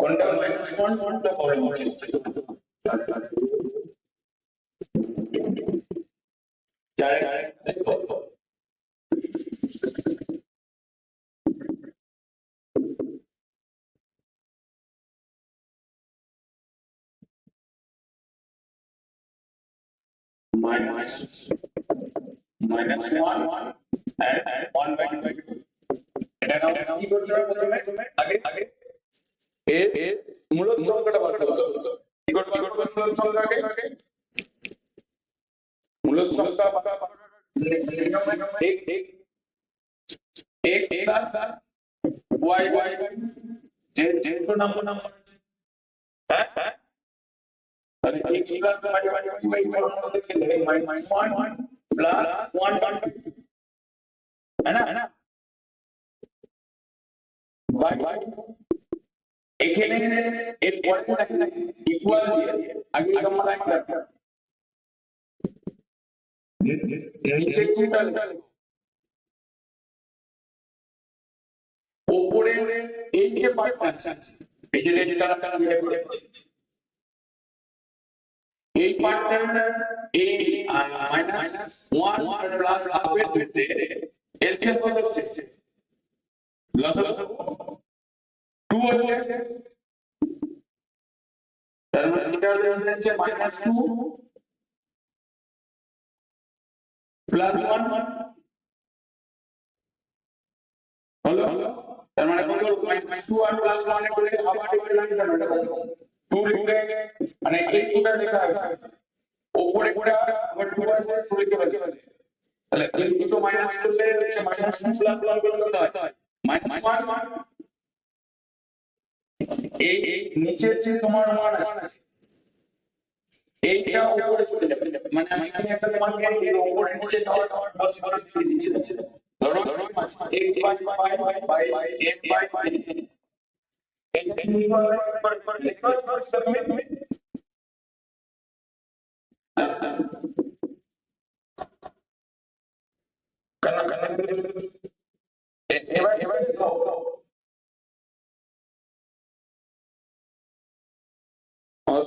কোনটা -1 কোনটা বড় দেখো -1 and 1/2 এটা নাও কি করতে হবে প্রথমে আগে এর মূলদ সংখ্যাটা বার করতে হবে কি করতে হবে মূলদ সংখ্যাকে মূলদ সংখ্যা x x x plus y y z তো নাম্বার হ্যাঁ তাহলে x plus y y y formula দেখে -1 plus 1 है ना y এখানে এর পরে দেখেন ইকুয়াল দিয়ে আগে আমরা একটা নিচে চিন্তা উপরে এই যে পার্ট আছে এই যে রেড কালারটা আমি করে এই পার্টটা এই -1 প্লাস হাফের মধ্যে এলসিএম কত হচ্ছে লসাগু 2 হচ্ছে তার মানে এটা হচ্ছে -2 প্লাস 1 হলো তার মানে কত -2 আর প্লাস 1 এর করে আবার ডিভাইড করতে হবে 2 লিখে মানে এই দুটো লেখা আছে উপরে করে আবার 2 আছে লিখতে হবে তাহলে এই দুটো মাইনাস করলে হচ্ছে -2 প্লাস 1 করলে কত হয় -1 এই নিচে যে তোমার মান আছে এইটা উপরে চলে যাবে মানে আমি এখানে একটা মান দিয়ে উপরে নিচে যাওয়ার বস দিয়ে দিচ্ছি ধরো x by f by এটা কি করে লিখো সাবমিট কানা এবার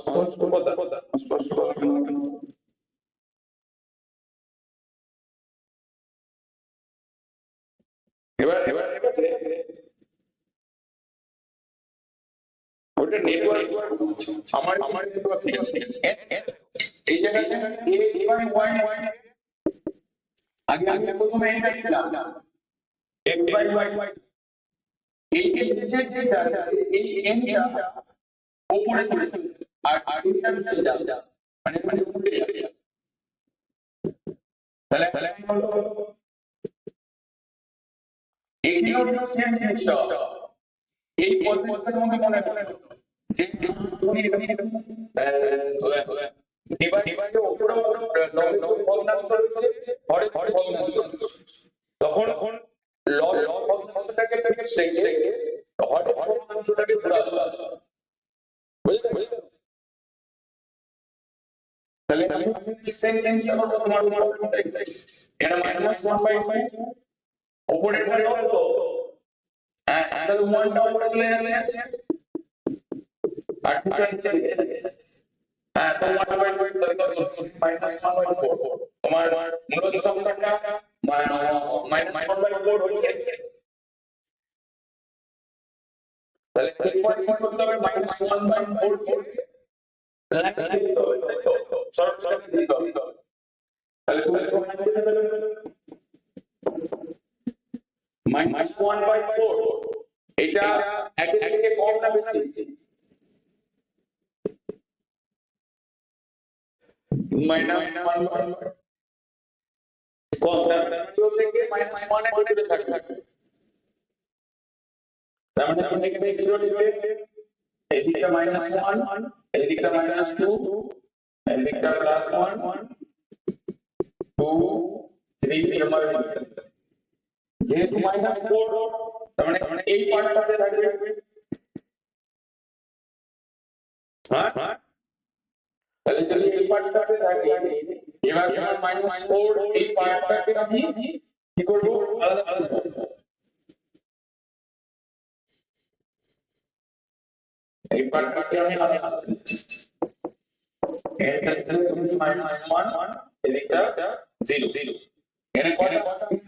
স্পষ্ট কথা এবার ওটা নেটওয়ার্ক আমার নেটওয়ার্ক ঠিক আছে এই জায়গাতে a এবং y আগে প্রথমে এটা দিলাম x by y এই যে এই nটা উপরে চলে আর এটা নিচে যাবে মানে উল্টে যাবে তাহলে হলো এখানেও সেম জিনিসটা এই পদ্ধতিটা তোমাকে মনে করে যে ডিভাইড উপরে ভগ্নাংশ রয়েছে হরে ভগ্নাংশ তখন লব ভগ্নাংশটাকে সেই হরে ভগ্নাংশটাকে ঘোরাতে হবে বুঝলে তাহলে আমি সেম জিনিসটা করব তোমার এটা -1/2 উপরে পড়ে তো হ্যাঁ তাহলে 1 টা উপরে চলে যাচ্ছে আর 2 টা নিচে যাচ্ছে হ্যাঁ তো 1/2 তাহলে -1/4 তোমার মূলত সংখ্যাটা -1/4 হচ্ছে তাহলে এরপর কি করতে হবে -1/4 কে শর্ট দিতে হবে তাহলে তুমি -1/4 এটা এক থেকে কম না বেশি -1/4 কম থেকে -1 এর মধ্যে থাকবে তার মানে তুমি এখানে 0 লিখবে এদিকটা -1 এদিকটা -2 এদিকটা +1 2 3 আমার যেহেতু -4 তার মানে এই পার্টটাতে থাকবে হ্যাঁ তাহলে যদি এই পার্টটাতে থাকে এবার -4 এই পার্টটাকে আমি কি করব আলাদা এই পার্টটাকে আমি আলাদা করছি। এখানে তুমি -1 এদিকটা 0 0 এখানে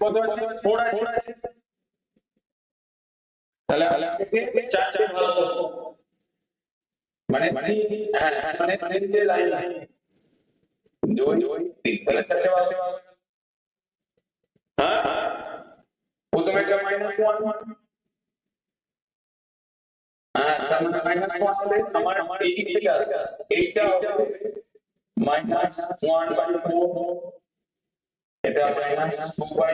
কত আছে 4 আছে তাহলে আমি চার ভাগ করব মানে হ্যাঁ হ্যাঁ মানে তিনটে লাইন 2 3 তাহলে চারটে ভাগ হ্যাঁ প্রথমে এটা -1 হ্যাঁ তার মানে -1 হলে আমার এই দিক থেকে আসবে এইটা হবে -1/4 এটা -2/4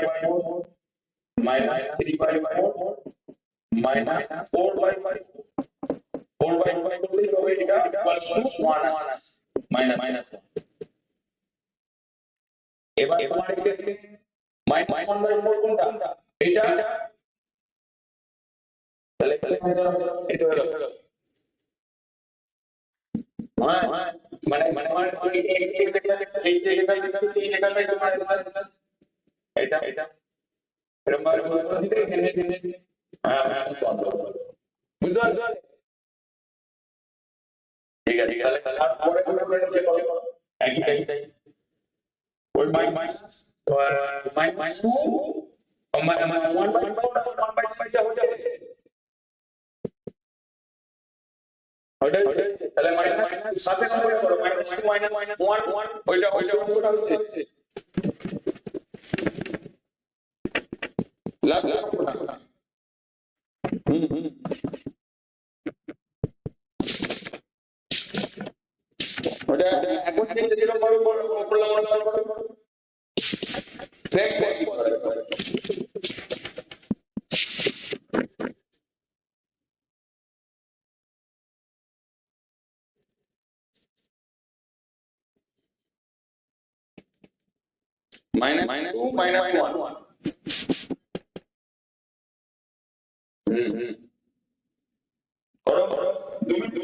-3/4 -4/5 4/5 করলেই হবে এটা ইকুয়াল টু 1 আসে -1 এবার তোমার এখানে -1/4 কোনটা এটা তাহলে এটা হলো হ্যাঁ মানে আমার এই যে লেখাটা লিখেছি এই লেখাটাই তোমার অ্যান্সার এটা এরকম ভাবে বলে দিতে এখানে হ্যাঁ হ্যাঁ বুঝতে পারছো ঠিক আছে তাহলে তারপরে আমরা চেক করব একই ওই -2 1/4 1/5 টা হচ্ছে ওইটা হচ্ছে তাহলে মাইনাস সাথে নম্বরে করো -2 -1 ওইটা অংশটা হচ্ছে লাস্ট ওটা ওটা এখন যেরকম ভাবে করলাম ওটা সেম -2 -1 করো 2 মিনিট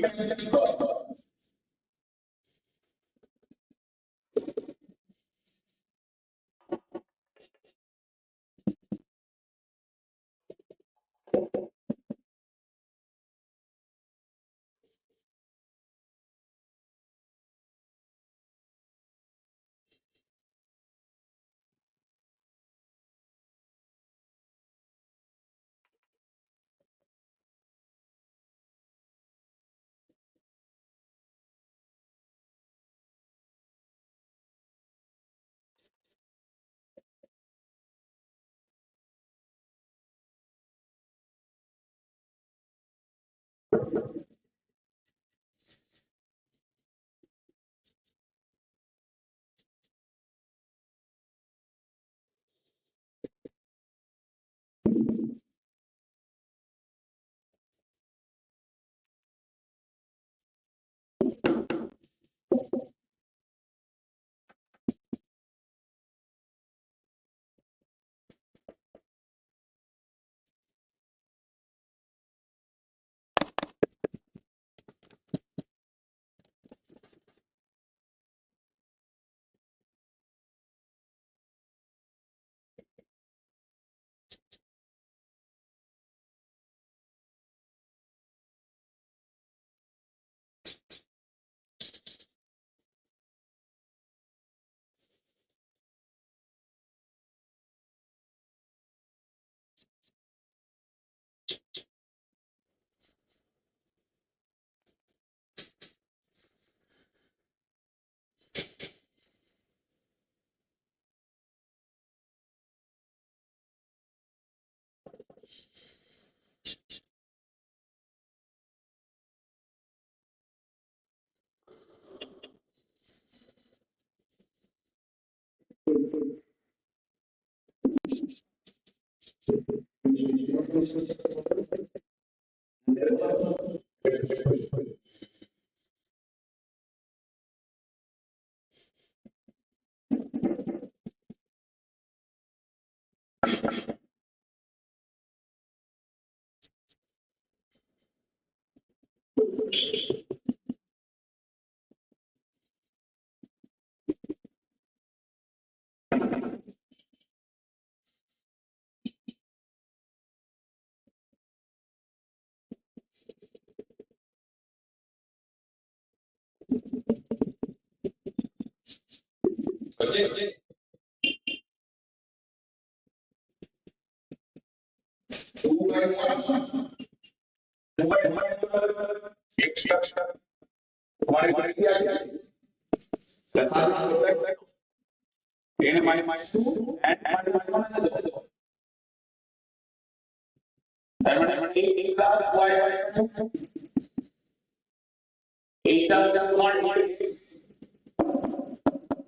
तुम्हारे -2 and -1 that means 8 plus y 8 times 1 is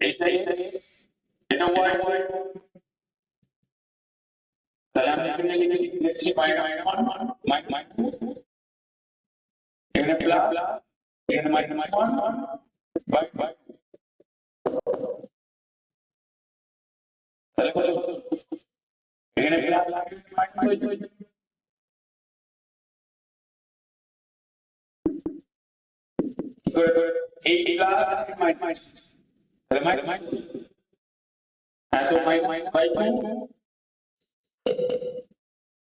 8 x and y let's see -1 -2 and plus and -1 by eight class minus and तो minus by 2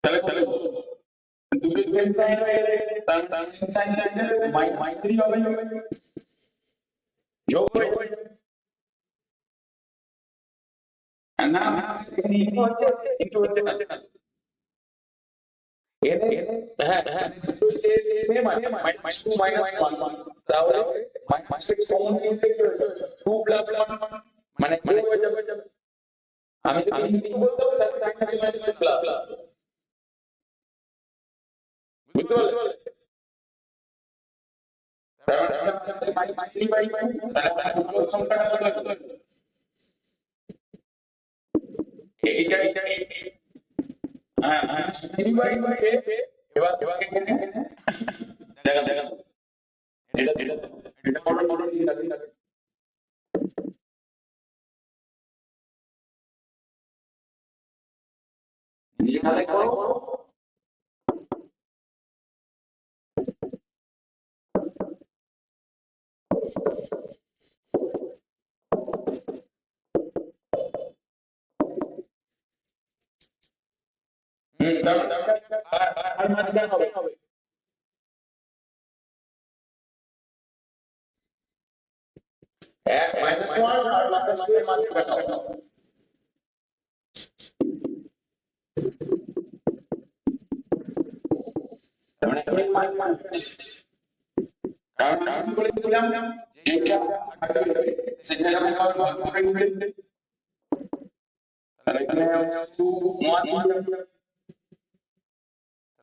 चलो दूसरे सेम साइन है सेम साइन है minus 3 हो गई जो and now into సేమ్ -2 -1 তাহলে -6 common নিতে কি হলো 2 + 1 মানে কি হয়ে যাবে আমি যদি 3 বলতে হবে তাহলে -6 প্লাস বুঝতে পারলে তাহলে -3/2 তাহলে পুরো সংখ্যাটা কত হবে এটা হ্যাঁ 3/2 এবার এখানে দেখা এটা বড় দিয়ে রাখি নিজে খাতায় করো আর মাঝখানে হবে -1 আর -2 এর মাঝখানে হবে মানে কারণ আমি বলেছিলাম যে এটা সিগন্যাল আমি করে নিতে তাহলে এখানে 2 1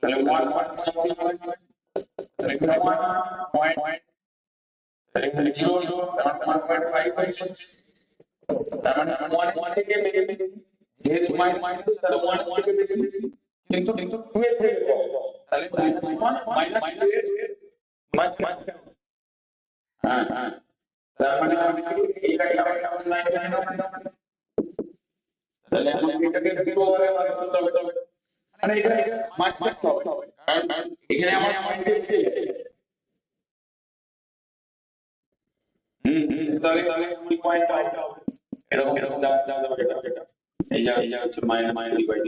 তাহলে 1 তাহলে এখানে 1 পয়েন্ট তাহলে এখানে 0 1.55 তার মানে 1 থেকে বেশি যেহেতু মাইনাস তাহলে 1 থেকে বেশি কিন্তু 2 এর থেকে কম তাহলে -1 -2 এর মাঝখানে হ্যাঁ তার মানে আমি এটাকে আবার লাইন তাহলে আমাকে এটাকে 0 করে করতে হবে মানে এটা মাঝখানে হবে কারণ এখানে আমার পয়েন্ট আছে তাহলে কি পয়েন্ট হবে এরকম দাও এটা এই যা হচ্ছে মাইনাস ডিভাইড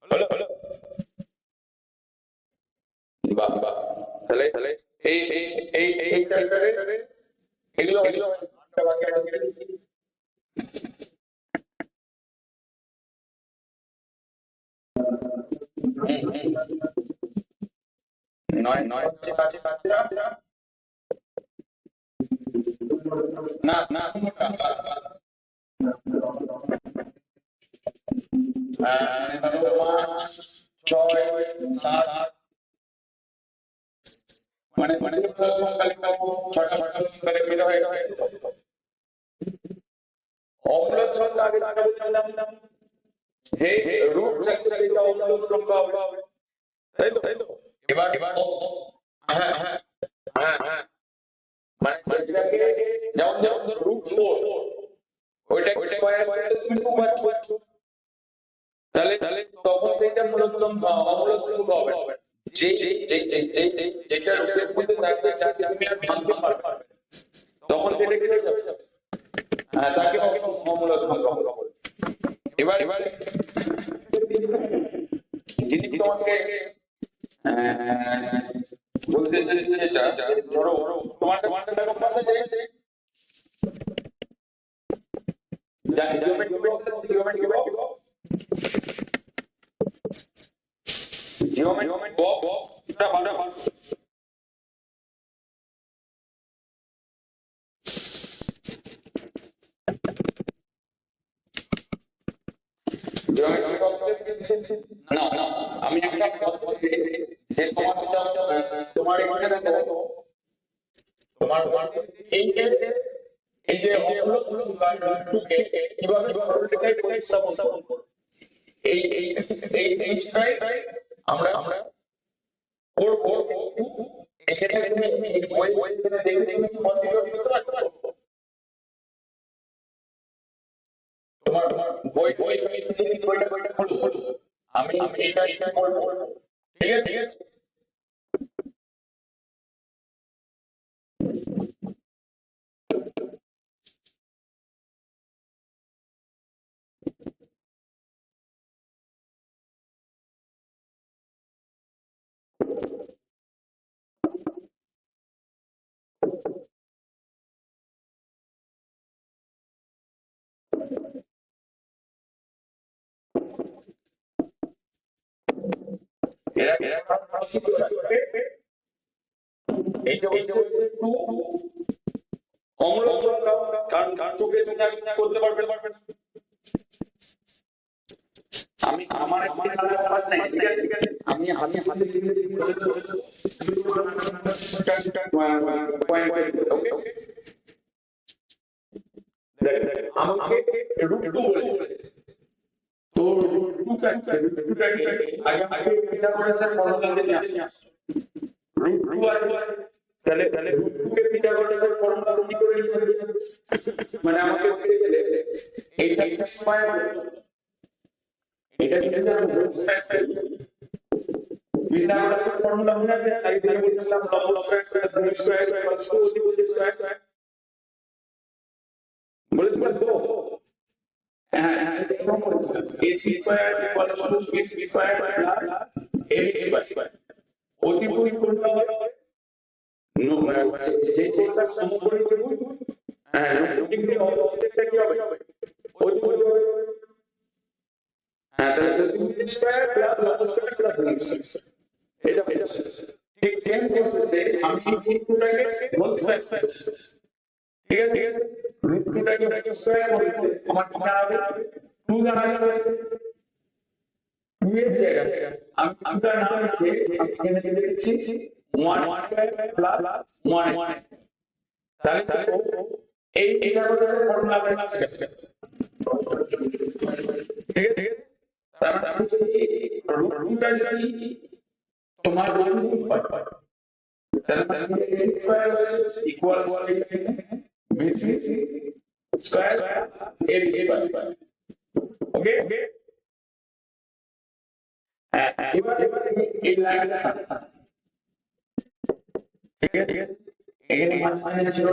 হলো বাহ তাহলে এই চ্যাপ্টারে এগুলো নয় কাছে না মানে ছটা সংখ্যা বের হয়ে অম্লজ সংখ্যা আগে বলছিলাম যে রুট চালিত অম্লজ সংখ্যা হবে তাই তো এবার হ্যাঁ মানে যেমন রুট 4 ওইটা স্কয়ার করে তুমি 2 পাচ্ছ তাহলে তখন সেটা মূলত সংখ্যা অম্লজ সংখ্যা হবে যেটা রুটের মধ্যে থাকবে যাকে তুমি আর ভাঙতে পারবে তখন সেটা কি হয়ে যাবে হ্যাঁ তাকে অম্লজ সংখ্যা বলে এবার যিনি তোমাকে বলতে যেটা ধরো তোমার দেখো জিওমেট্রি বক্স টা বানাবো জিওমেট্রি বক্সের না আমি একটা কথা বলি যে তোমার এখানে দেখো তোমার এই যে টুকে কিভাবে সরলরেখায় প্রতিস্থাপন করব এই এই এই এইটাই আমরা করব এখানে তুমি বই এখানে দেখে কি কনসিডার করতে পারছো তোমার বই তুমি বইটা খোলো আমি এটা করব ঠিক আছে এরা এই যে হচ্ছে টু অমূলক সংখ্যা কারণ টুকে তুমি আমি করতে পারবে আমি আমার কাজ নাই ঠিক আছে আমি হাতে ওকে আমাকে রুট টু বলেছে তো রুটটাকে আগে পিথাগোরাসের ফর্মুলাতে নিয়ে আসো রুট টু আছে তাহলে রুট টু কে পিথাগোরাসের ফর্মুলা কি করে লিখতে মানে আমাকে বলে দিলে এইটা স্কয়ার এটা কিন্তু রুট স্কয়ার পিথাগোরাসের ফর্মুলা মনে আছে আগে থেকে বলছিলাম লব square plus root square equals to অতিভুজ স্কয়ার বলেছিলাম তো AC square equals to BC square plus AB square অতিভুজ কোনটা হবে যে যেটা সমকোণী ত্রিভুজ রুটিং অবজেক্টটা কি হবে অতিভুজ হবে তাহলে অতিভুজ স্কয়ার প্লাস লব স্কয়ার প্লাস রুট স্কয়ার এটা ঠিক সেম প্রসেসে আমি রুটটাকে হোল স্কয়ার ঠিক আছে রুটটাকে স্কয়ার করতে আমার কি দাঁড়াবে 2 দাঁড়াবে 2 এর জায়গায় আমি 2টা না লিখে এখানে লিখে দিচ্ছি 1 স্কয়ার প্লাস 1 তাহলে এই পিথাগোরাসের ফর্মুলা আমরা কাছে ঠিক আছে তার মানে হচ্ছে রুটটা যদি তোমার রুট হয় তাহলে AC square equal BC square AB square ওকে এবার এই লাইনটা ঠিক আছে এখানে মাঝখানে ছিল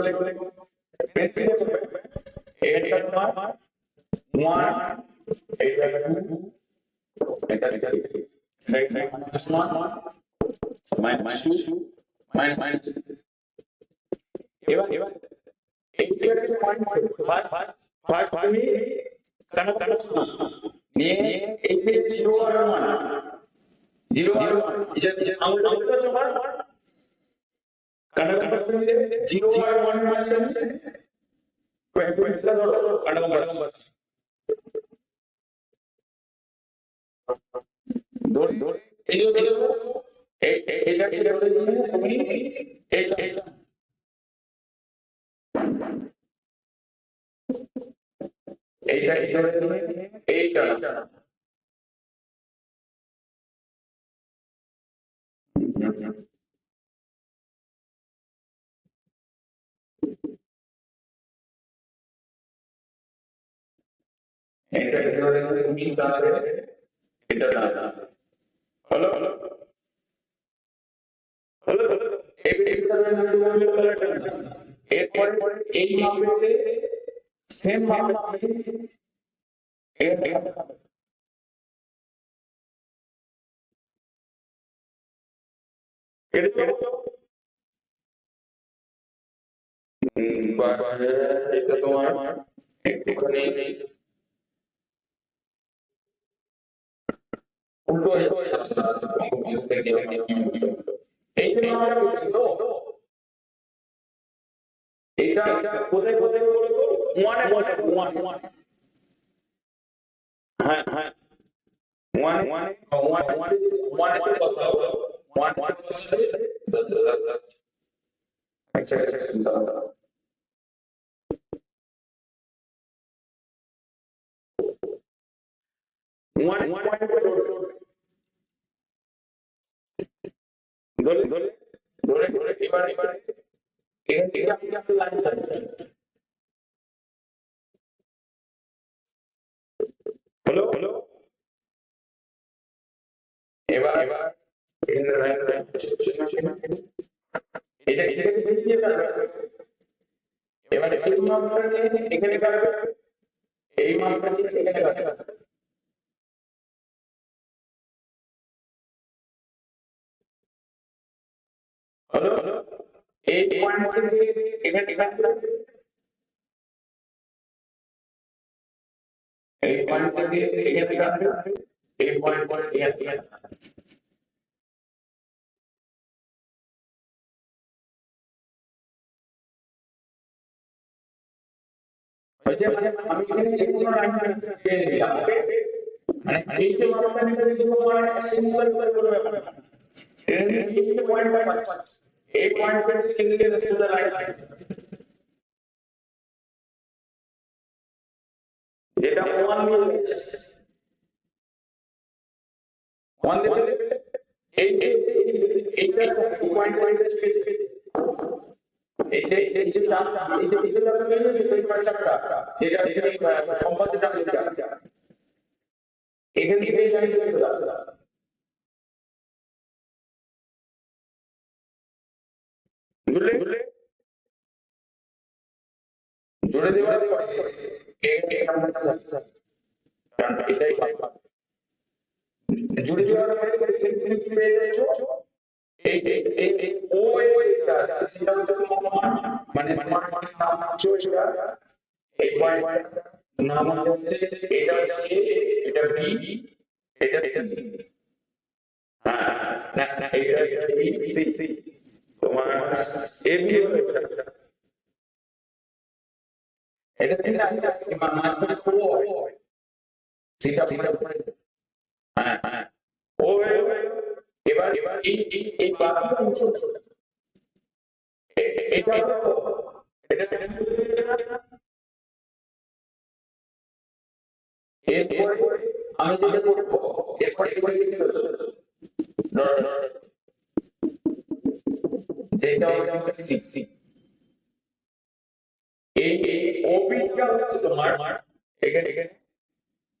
পেন্সিল এটা তোমার 1 এটা 2 এটা রাইট -1 -2 এবার এইটা একটা পয়েন্ট ফার্স্ট তুমি কানেক্ট নিয়ে এই যে 0 আর 1 0 আর 1 এটা আঙুলটা তোমার কানেক্ট করতে 0 আর 1 এর মাঝখানে পেন্সিলটা ধরো কানেক্ট ধর এই যে এটা ধরে নিয়ে তুমি এইটা ধরে নিয়ে এইটা এটা ধরে নিয়ে তুমি দাঁড়াবে এটা দাঁড়াবে হলো এই পেজটা ধরে নিয়ে তুমি কালারটা এরপরে এই মাপে সেম মাপে এটা এটা তোমার একটুখানি উল্টো হয়ে এই জন্য আমরা বলছি তো এটা কোথায় কোথায় বলতো ওয়ানে বসাবো ওয়ান হ্যাঁ হ্যাঁ ওয়ান ওয়ান ওয়ান ওয়ান ওয়ানে বসাবো ওয়ান ওয়ান বসালে আচ্ছা আচ্ছা ওয়ান ওয়ান ধরে ধরে ধরে ধরে এবারে এবারে এখান থেকে আপনি আপনার লাইন থাকবেন হলো হলো এবার এবার এখানে লাইন লাইন এটা এটাকে দিয়ে রাখবে এবার এই মাপটা নিয়ে এখানে কাটবে এই মাপটা নিয়ে এখানে কাটবে হলো হলো এই পয়েন্ট থেকে এখানে কাটবে এই পয়েন্ট থেকে এখানে কাটবে এই পয়েন্ট পয়েন্ট এখানে হয়েছে মানে আমি এখানে যে কোনো লাইন দিয়ে দিলাম ওকে মানে এই যে মাপটা নিতে যে কোনো মানে সিম্পল করে ব্যাপার এই যে পয়েন্ট পাচ্ছি এই পয়েন্ট থেকে সিঙ্গেল সোজা লাইন যেটা ওয়ান দিয়ে দিচ্ছে ওয়ান দিয়ে এই এইটা পয়েন্ট পয়েন্ট স্পেস এই যে চাপ এই যে চাপটা যেটা কম্পাসের চাপ যেটা এখান থেকে এই জায়গাটা জুড়ে জুড়ে দেওয়ার পরে এটাই জুড়ে দেওয়ার পরে পেয়ে যাচ্ছ এই ও সেটা হচ্ছে মানে নাম হচ্ছে এই পয়েন্ট নাম হচ্ছে এটা হচ্ছে এটা বি এটা সি হ্যাঁ না না এটা বি সি তোমার এ বি এটা সেটা মাঝখানে ও সিটা হ্যাঁ হ্যাঁ ও এবার এবার এই বাকি অংশ এটা এটা এরপরে আমি যেটা করবো এরপরে যেটা হচ্ছে সি সি এই ওবিটা হচ্ছে তোমার এখানে এখানে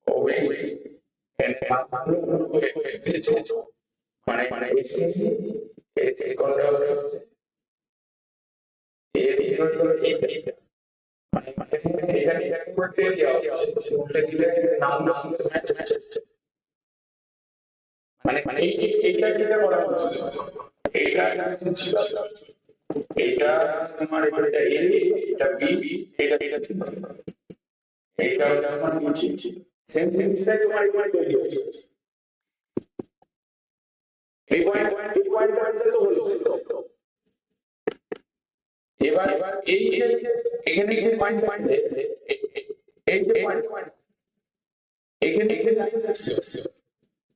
ওবি মানে মানে এসি এসি কোনটা হচ্ছে এই এইটা মানে মানে এখানে এখানে উল্টে দেওয়া হচ্ছে উল্টে দিলে নামটা শুনে ম্যাচ ম্যাচ হচ্ছে মানে মানে এইটা যেটা করা হচ্ছে এইটা ছিল এইটা তোমার এটা এ এটা বি এটা এটা ছিল এইটা ওটা মানে নিচে সেম সেমটাই তোমার এখানে তৈরি হচ্ছে এই পয়েন্ট তো হলো এবার এবার এই যে এখানে যে পয়েন্ট এই যে পয়েন্ট এখানে এখানে লাইন আছে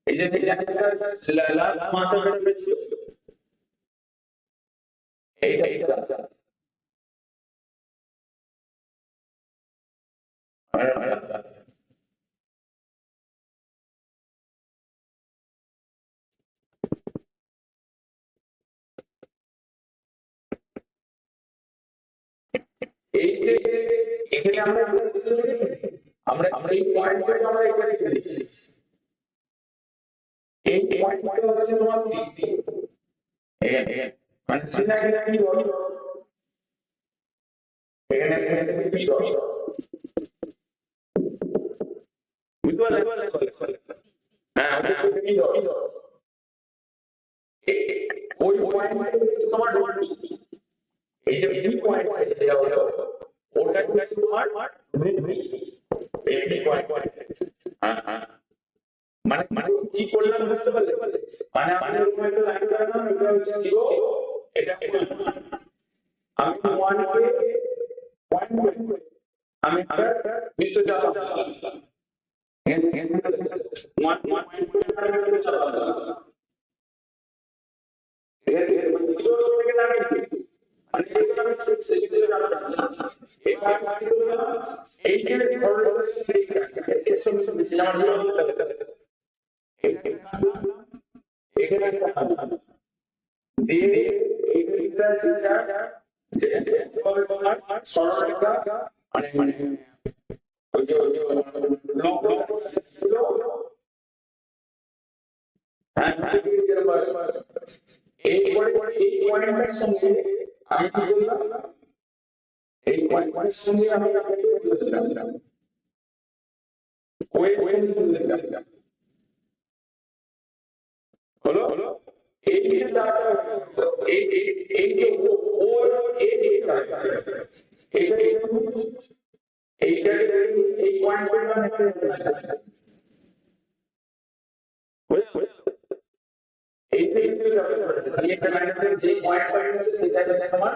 এই যে লাইনটা লাস্ট মাত্রা ছিল এইটা এইটা এই যে এখানে আমরা আমরা আমরা এই পয়েন্টটাকে আমরা এখানে রেখে দিচ্ছি এই পয়েন্টটা হচ্ছে তোমার সি এখানে মানে সিটা এখানে কি হবে এখানে এখানে কি হবে বুঝতে পারলে হ্যাঁ ওটা কি হবে ওই পয়েন্ট তোমার তোমার এই যে পয়েন্ট যেটা হলো ওটা তোমার এমনি হ্যাঁ মানে মানে কি করলাম বুঝতে পারলে মানে আমি এরকম একটা লাইন রাখলাম এটা হচ্ছে 0 এটা আমি 1 কে পয়েন্ট আমি একটা বৃত্ত চাপ দিলাম মানে মানে ওই যে হ্যাঁ এই পয়েন্টের সঙ্গে আমি কি বললাম এই পয়েন্টের সঙ্গে আমি বললাম হলো হলো এই যে এই যে ও এইটা এই পয়েন্টটা এই একটা লাইনের যে পয়েন্ট আছে সেটা হচ্ছে তোমার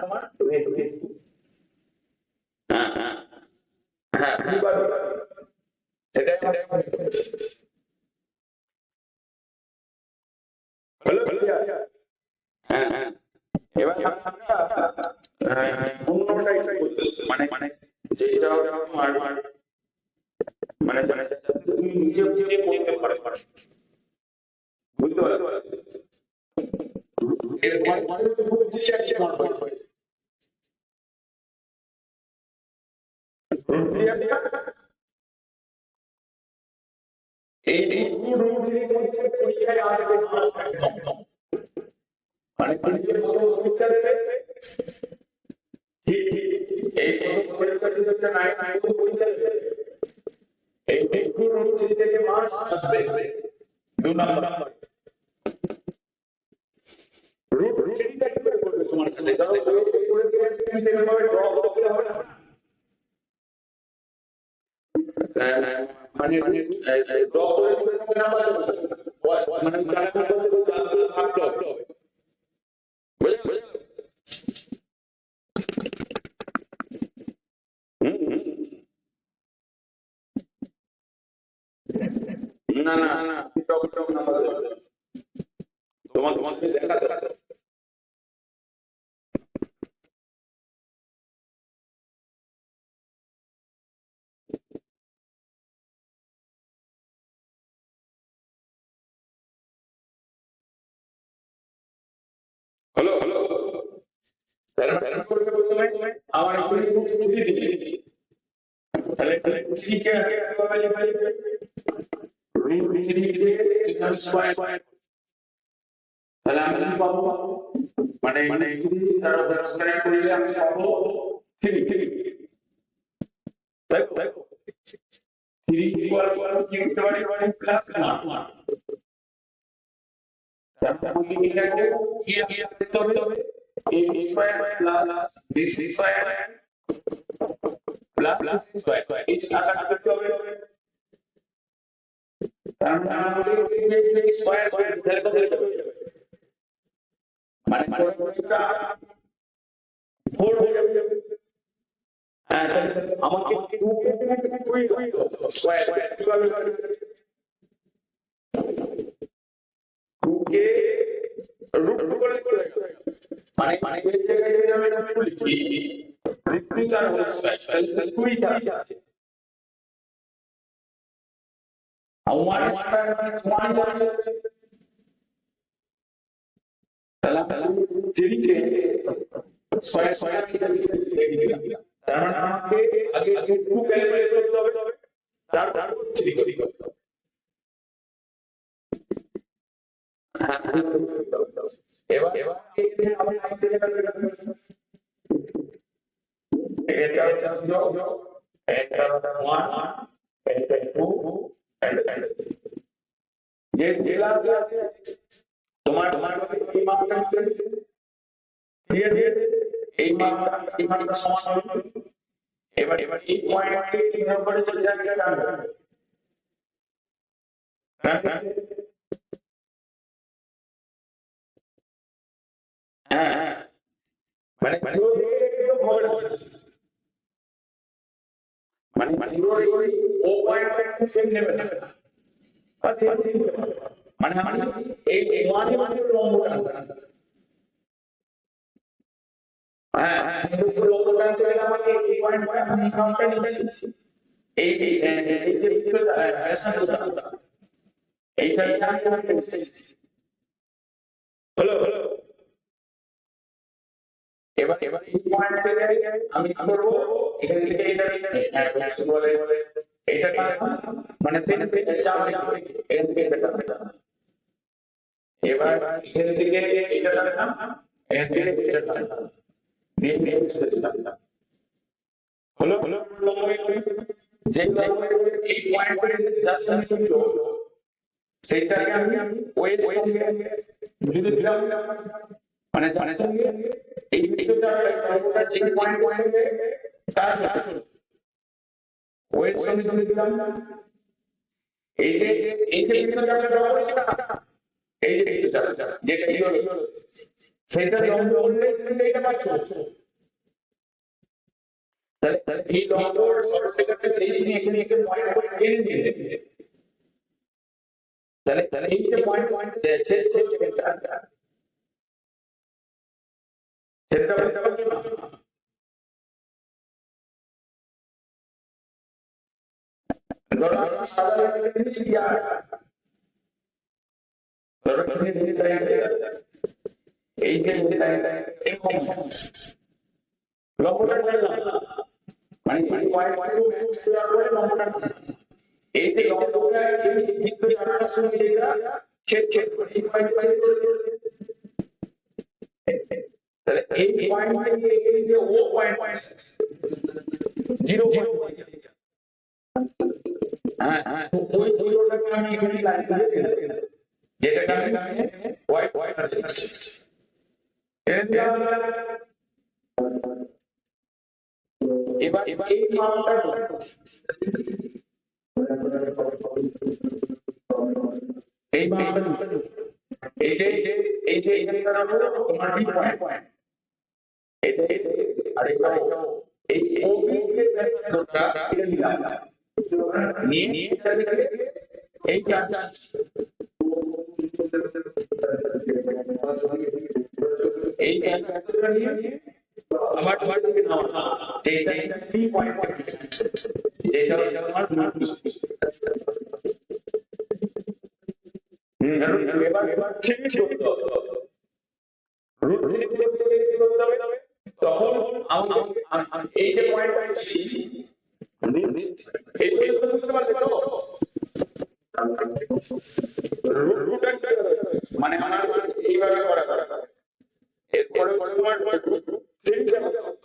হ্যাঁ হ্যাঁ হ্যাঁ সেটা হলো হ্যাঁ হ্যাঁ এবার মানে মানে যে মানে তুমি নিজে নিজে করতে পারো বুঝতে পারো তোমার কাছে মানে মানে থাকতে হবে না না না তোমার তোমাকে দেখা হ্যালো হ্যালো আমার ছুটি দিয়েছি তাহলে তাহলে আমি কি পাবো মানে মানে করলে আমি পাবো 3 তাই তো 3 ইকুয়াল কি করতে পারি প্লাস 1 তারপর আমাকে কি লিখতে হবে a square plus b square plus c square এই সাদা করতে হবে তারপর আমাদের এই স্কয়ার ধরে করতে হবে মানে কোনটা 4 হয়ে যাবে হ্যাঁ আমাকে 2 কে 2 স্কয়ার কিভাবে হবে 2 কে রুট করে মানে মানে এই জায়গায় আমি লিখি রিপিট আর স্কয়ার 2 আছে আমার স্কয়ার মানে 1 আছে তাহলে যেদিকে স্কয়ার থিটা তার মানে আমাকে আগে 2 ক্যালকুলেট করতে হবে তারপর 3 করতে হবে এবার এখানে আমি এটা হচ্ছে এটা 1 এটা 2 and যে জেলা আছে তোমার এই মাপটা এই মাপটা সমান হবে এবার এই পয়েন্টকে কি নম্বরে চলে যাবে হ্যাঁ হ্যাঁ মানে ও পয়েন্ট সেম নেবে না মানে আমি এই ওয়ান লম্বটা হ্যাঁ হ্যাঁ লম্বটা চলে আমাকে এই পয়েন্ট আমি কাউন্টার নিচ্ছি এই যে ব্যাসার্ধটা এইটা আমি নিচ্ছি হলো হলো এবার এই পয়েন্ট থেকে আমি কি করব এখান থেকে এটা বলে এটা মানে সেটা চাপ এখান থেকে এটা এবার এখান থেকে এটা টানলাম এখান থেকে এটা টানলাম দিয়ে দিয়ে হলো হলো যে এই পয়েন্ট জাস্ট আমি ছিল সেইটাকে আমি ওয়েট সঙ্গে যদি দিলাম মানে সঙ্গে এই ভিডিওটা যে পয়েন্ট সঙ্গে টাচ হলো ওয়েট সঙ্গে দিলাম এই যে ভিডিওটা ব্যবহার করেছি না এই যে ভিডিওটা যেটা কি হলো সেটা লম্ব করলে তুমি এটা পাচ্ছ তাহলে এই লম্ব শর্ট সেকেন্ডে যেই তুমি এখানে এখানে পয়েন্ট টেনে দিলে তাহলে এই যে পয়েন্ট আছে সেটা বুঝতে পারছো না ধরো আমরা সাধারণ নিচ্ছি আর ধরো এই যে এরকম লম্বটা মানে পয়েন্ট স্কয়ার করে লম্বটা এই যে লম্বটা এই বৃত্ত চারটার সঙ্গে যেটা ছেদ করে এই পয়েন্ট ছেদ করে তাহলে এই পয়েন্ট থেকে এই যে ও পয়েন্ট 0 হ্যাঁ হ্যাঁ ওই জিরোটাকে আমি এখানে লাইন করে দিলাম যেটাকে আমি ওয়াই এবার এই মানটা এই মানটা এই যে এখানে হলো তোমার বি পয়েন্ট এটা আর এটা এই ওবি যে ব্যাসার্ধটা এটা নিলাম নিয়ে এই চার্জ এই ব্যাসার্ধটা নিয়ে আমার দিকে নাও যেটা বি পয়েন্ট যেটা হচ্ছে আমার এবার চেঞ্জ করতে হবে রুট থেকে করতে হবে তখন আমি এই যে পয়েন্ট দিচ্ছি এই যে বুঝতে পারছো রুট মানে আমার এইভাবে করা এরপরে তোমার রুট চেঞ্জ করতে হবে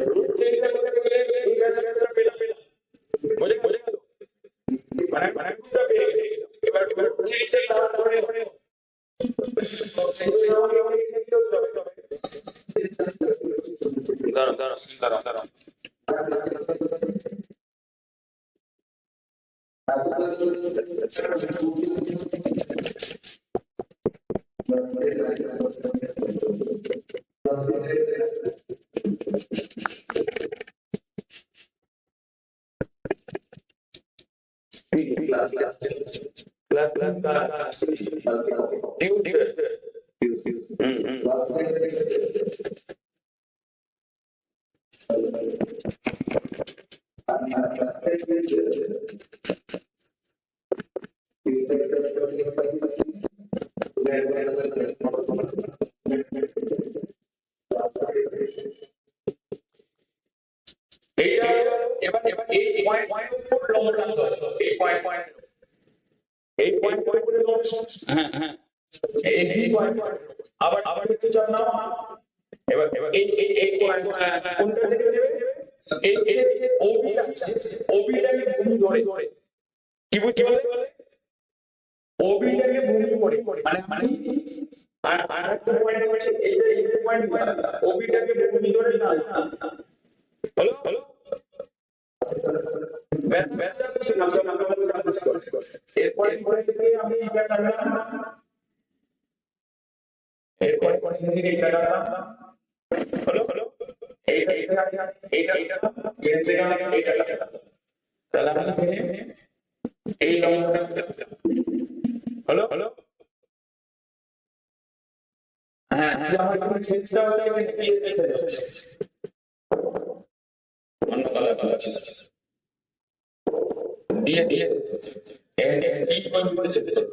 রুট চেঞ্জ করতে গেলে এই ব্যাসার্ধটা পেলাম বুঝে গেল মানে পুরো পেয়ে গেল এবার চেঞ্জ তারপরে দাঁড়াও এবার এই পয়েন্ট উপর লম্ব টানতে হবে এই পয়েন্ট করে লম্ব হ্যাঁ এই বি পয়েন্ট আবার একটু চাপ নাও এবার এই পয়েন্ট কোনটা থেকে দেবে এই ওবি আছে ওবিটাকে তুমি ধরে কি বলে ওবিটাকে ভূমি করে মানে মানে আর আরেকটা পয়েন্ট হচ্ছে এই যে পয়েন্ট ওবিটাকে ভূমি ধরে না হলো হলো ব্যাস ব্যাস কিছু না এরপরে পরে থেকে আমি এটা কাটলাম এরপরে পরে থেকে এটা কাটলাম হলো হলো এইটা এইটা এইটা এইটা এইটা তাহলে আমি এই লম্বটা হলো হলো হ্যাঁ হ্যাঁ আমার এখানে ছেদটা হচ্ছে কি দিয়েছে অন্য কালার কালার দিয়ে দিয়ে এই পয়েন্টে ছেদেছে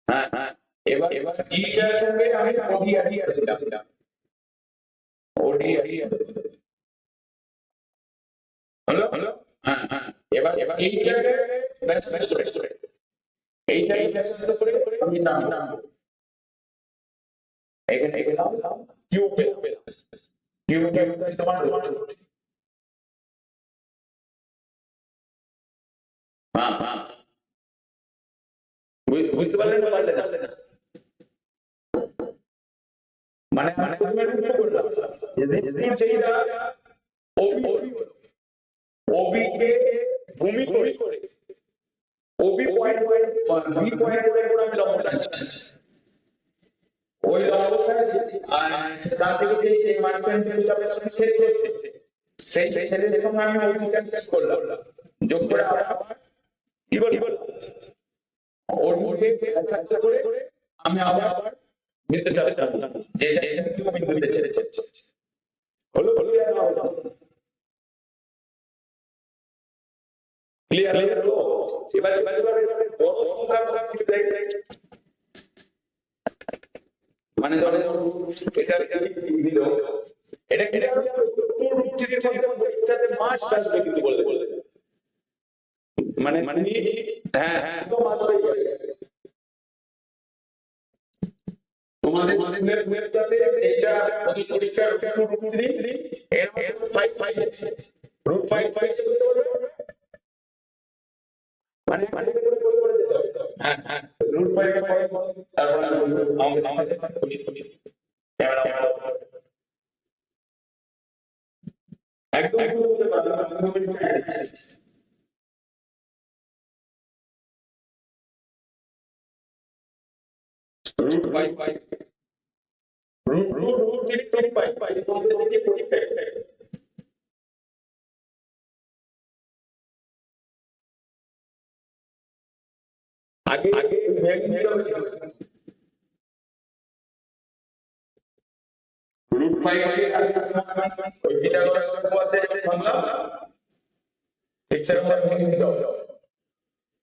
হ্যাঁ হ্যাঁ এবার এবার ডিটার সঙ্গে আমি ওডি আদি দিলাম ওডি আদি হলো হলো হ্যাঁ হ্যাঁ এবার এবার এই জায়গায় ব্যাস ব্যাস করে এইটাই ব্যাস করে আমি নাম এখানে এখানে কিউ পেলাম কিউ তোমার হ্যাঁ হ্যাঁ বুঝতে পারলেন না পারলেন না মানে মানে আমি একটু করলাম যেটা ওবি ওবি কে ভূমি করে ওবি পয়েন্ট বি পয়েন্ট করে আমি লম্ব টানছি ওই লম্বটা তার থেকে যে মাঝখান থেকে যাবে ছেদ করছে সেই ছেদের সঙ্গে আমি ওবি ক্যালকুলেট করলাম যোগ করে আবার কি বললাম ওর মধ্যে একটা করে আমি আবার নিতে চাচ্ছি যে যেটা কি আমি নিতে চাচ্ছি হলো হলো ক্লিয়ার ক্লিয়ার হলো এবার এবার বড় সংখ্যার কথা কিছু দেখ মানে ধরে এটা দিল এটা এটা টু রুট থ্রি এর মধ্যে পরীক্ষাতে মাস আসবে কিন্তু বলতে বলতে মানে মানে হ্যাঁ হ্যাঁ তো মাস হয়ে যাবে তোমাদের স্কুলের নেটটাতে যেটা প্রতি পরীক্ষা টু রুট থ্রি এর মধ্যে 5 রুট 5 করতে পারবে মানে মানে করে যেতে হবে হ্যাঁ হ্যাঁ রুট 5 এর পরে তারপর আমাদের খুলি ক্যামেরা একদম বুঝতে পারলাম রুট 5 রুট 3 তোমাদের থেকে 45 আগে আগে ভ্যালু নিতে হবে রুট 5 আগে ওই পিথাগোরাস উপপাদ্যে ভাঙলাম x এর উপর ভেঙে দিতে হবে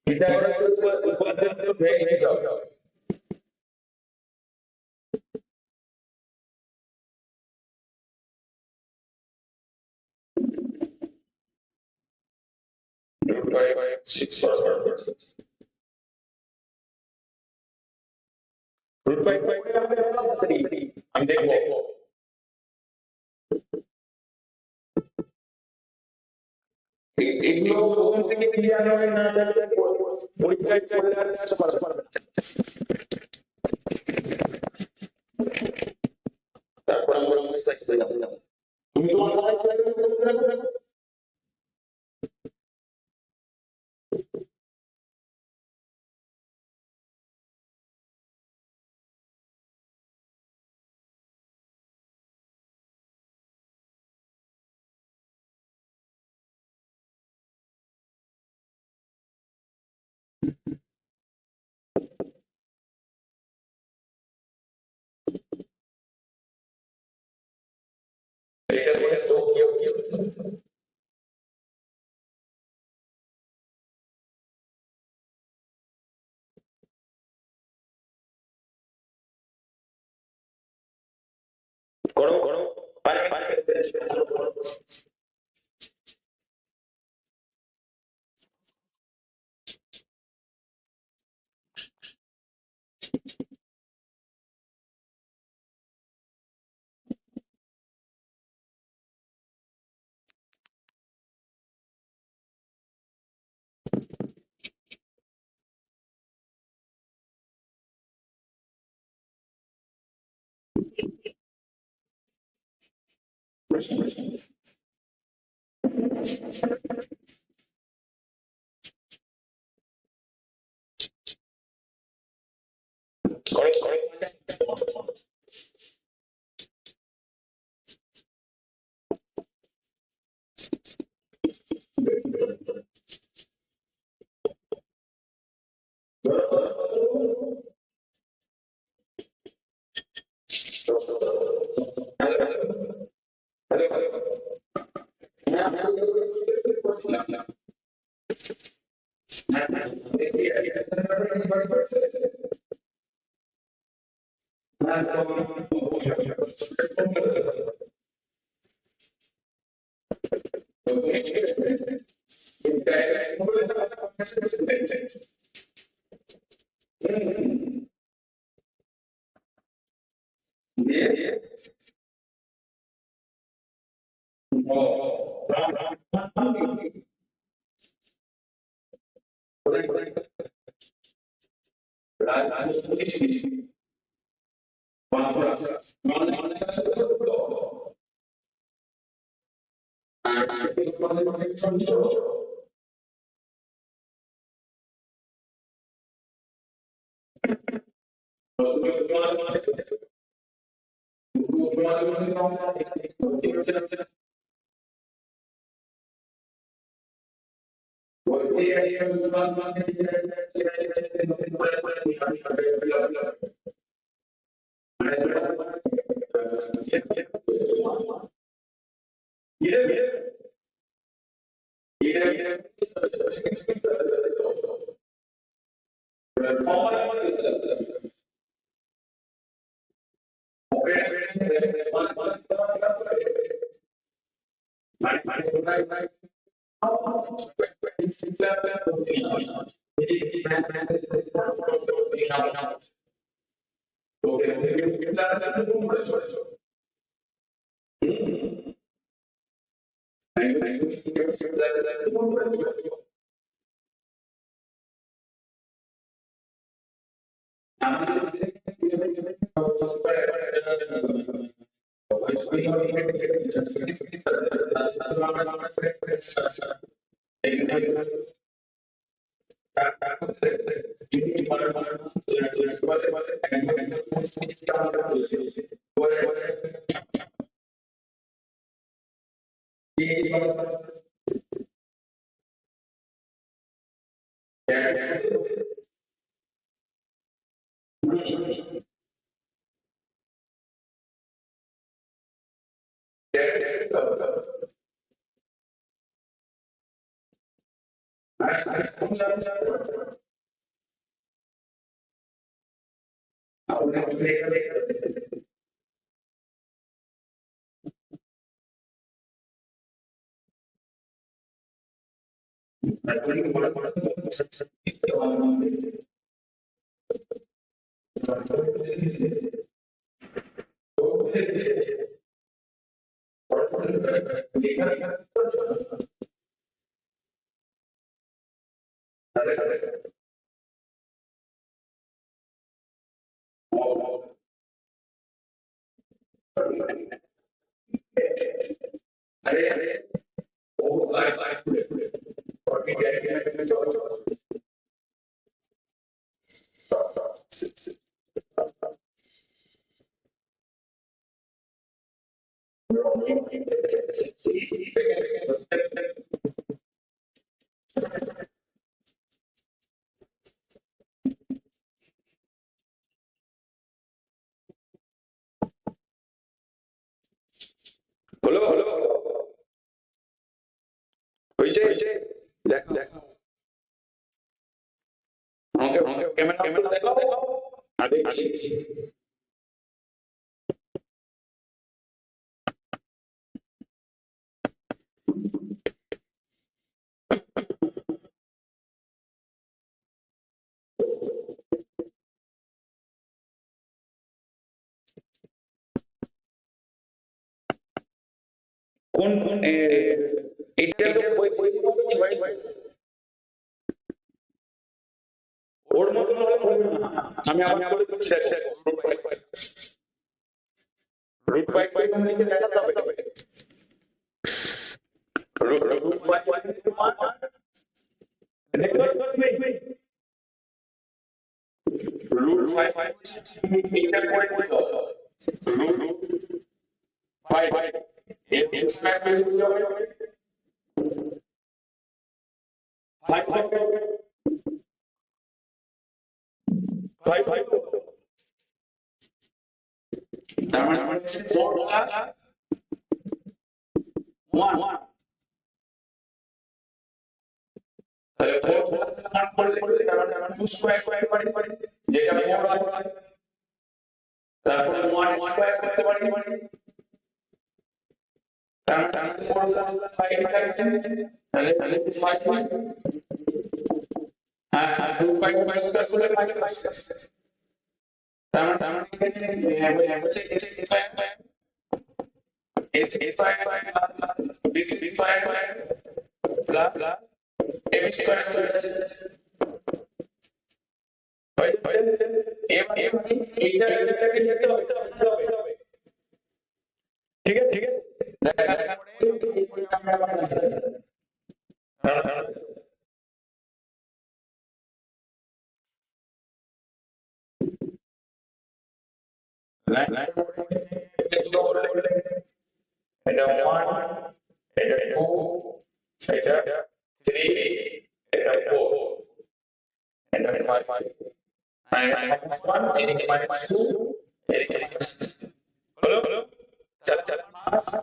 পিথাগোরাস উপপাদ্যে তো ভেঙে দিতে হবে রুট 5 6 রুট 5 আমি দেখবো এগুলো প্রথম থেকে ক্লিয়ার হয় না তাহলে পরীক্ষায় চলে আসতে পারবে তারপর আমরা তুমি তোমার এটা করে তো কেউ করো করো পারে পারে হলো হলো হয়েছে হয়েছে দেখো দেখো আমাকে আমাকে ক্যামেরা ক্যামেরা দেখাও দেখাও আরে কোন কোন এইটা তো বই বই বই বই ওর মতো আমি আমি করে দিচ্ছি root 5 এখানে লিখে দেখাতে হবে root 5 is 1 দেখতে পাচ্ছ root 5 এটা করে দিতে হবে root 5 এর স্কয়ার করে দিতে হবে 5 তার মানে হচ্ছে 4 plus 1 তাহলে 4 plus 1 করলে তার মানে 2 স্কয়ার পারি যেটা 4 হয় তারপর 1 স্কয়ার করতে পারি তার মানে 4 plus 5 থাকছে তাহলে 5 হ্যাঁ 2 5 স্কয়ার করলে 5 আসছে তার মানে এখানে হচ্ছে s square s square b square plus ab square এইটাকে যেতে হবে ঠিক আছে দেখা পরে আমরা লাইন যেগুলো বলে এটা 1 এটা 2 এটা 3 এটা 4 এটা 5 -1 এদিকে -2 এদিকে হলো চল